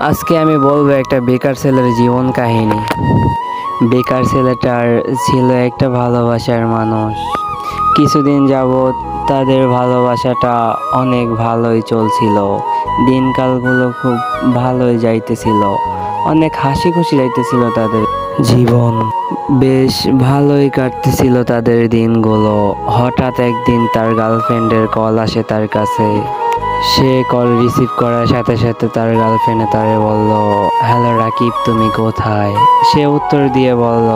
আজকে আমি বলবো একটা বেকার ছেলের জীবন কাহিনী। বেকার ছেলেটার ছিল একটা ভালোবাসার মানুষ। কিছুদিন যাবৎ তাদের ভালোবাসাটা অনেক ভালোই চলছিল। দিনকালগুলো খুব ভালোই যাইতেছিল, অনেক হাসি খুশি যাইতেছিল তাদের জীবন। বেশ ভালোই কাটতেছিল তাদের দিনগুলো। হঠাৎ একদিন তার গার্লফ্রেন্ডের কল আসে তার কাছে। সে কল রিসিভ করার সাথে সাথে তার গার্লফ্রেন্ডে তারে বলল, হ্যালো রাকিব, তুমি কোথায়? সে উত্তর দিয়ে বলল,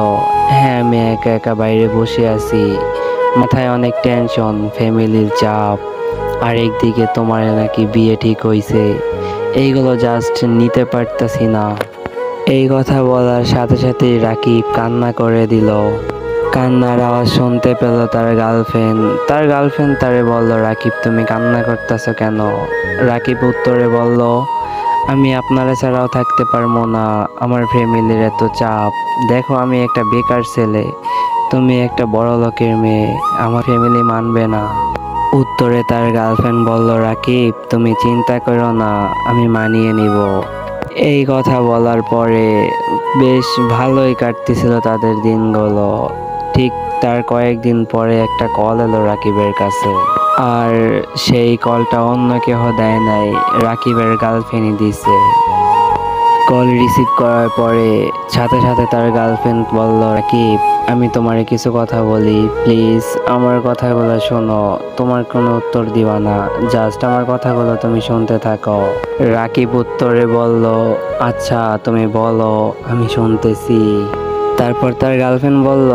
হ্যাঁ আমি একা একা বাইরে বসে আছি, মাথায় অনেক টেনশন, ফ্যামিলির চাপ, আর একদিকে তোমার নাকি বিয়ে ঠিক হইছে, এইগুলো জাস্ট নিতে পারতাছি না। এই কথা বলার সাথে সাথেই রাকিব কান্না করে দিল। কান্নার আওয়াজ শুনতে পেল তার গার্লফ্রেন্ড তারে বলল, রাকিব তুমি কান্না করতেছো কেন? রাকিব উত্তরে বলল, আমি আপনারা ছাড়াও থাকতে পারবো না, আমার ফ্যামিলির এত চাপ, দেখো আমি একটা বেকার ছেলে, তুমি একটা বড় লোকের মেয়ে, আমার ফ্যামিলি মানবে না। উত্তরে তার গার্লফ্রেন্ড বলল, রাকিব তুমি চিন্তা করো না, আমি মানিয়ে নিব। এই কথা বলার পরে বেশ ভালোই কাটতেছিল তাদের দিনগুলো। ঠিক তার কয়েকদিন পরে একটা কল এলো রাকিবের কাছে, আর সেই কলটা অন্য কেউ দেয় নাই, রাকিবের গার্লফ্রেন্ডই দিছে। কল রিসিভ করার পরে সাথে সাথে তার গার্লফ্রেন্ড বলল, রাকিব আমি তোমারে কিছু কথা বলি, প্লিজ আমার কথাগুলো শোনো, তোমার কোনো উত্তর দিবা না, জাস্ট আমার কথাগুলো তুমি শুনতে থাকো। রাকিব উত্তরে বলল, আচ্ছা তুমি বলো, আমি শুনতেছি। তারপর তার গার্লফ্রেন্ড বলল,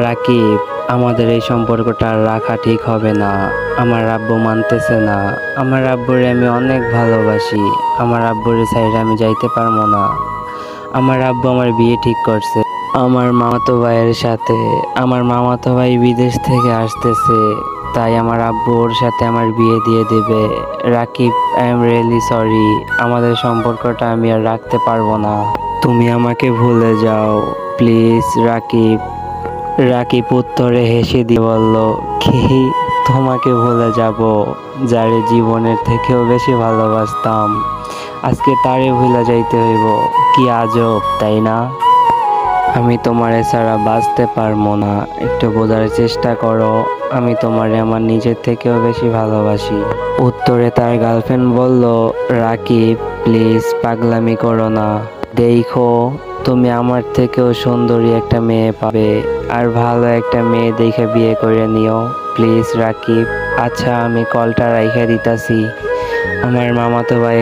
রাকিব আমাদের এই সম্পর্কটা আর রাখা ঠিক হবে না, আমার আব্বু মানতেছে না, আমার আব্বুরে আমি অনেক ভালোবাসি, আমার আব্বুরে সাইডে আমি যাইতে পারবো না, আমার আব্বু আমার বিয়ে ঠিক করছে আমার মামাতো ভাইয়ের সাথে, আমার মামাতো ভাই বিদেশ থেকে আসতেছে, তাই আমার আব্বু ওর সাথে আমার বিয়ে দিয়ে দেবে। Rakib I am really sorry, আমাদের সম্পর্কটা আমি আর রাখতে পারবো না, তুমি আমাকে ভুলে যাও প্লিজ রাকিব। রাকিব উত্তরে হেসে দিয়ে বলল, কি তোমাকে ভুলে যাব, যারে জীবনের থেকেও বেশি ভালোবাসতাম, আজকে তারে ভুলে যাইতে হইব, কি আজব তাই না? আমি তোমারে ছাড়া বাঁচতে পারবো না, একটু বোঝার চেষ্টা করো, আমি তোমারে আমার নিজের থেকেও বেশি ভালোবাসি। উত্তরে তার গার্লফ্রেন্ড বলল, রাকিব প্লিজ পাগলামি করো না, দেখো তুমি আমার থেকেও সুন্দরী একটা মেয়ে পাবে, আর ভালো একটা মেয়ে দেখে বিয়ে করে নিও প্লিজ রাকিব। আচ্ছা আমি কলটা রাইখা দিতাছি, আমার মামাতো ভাই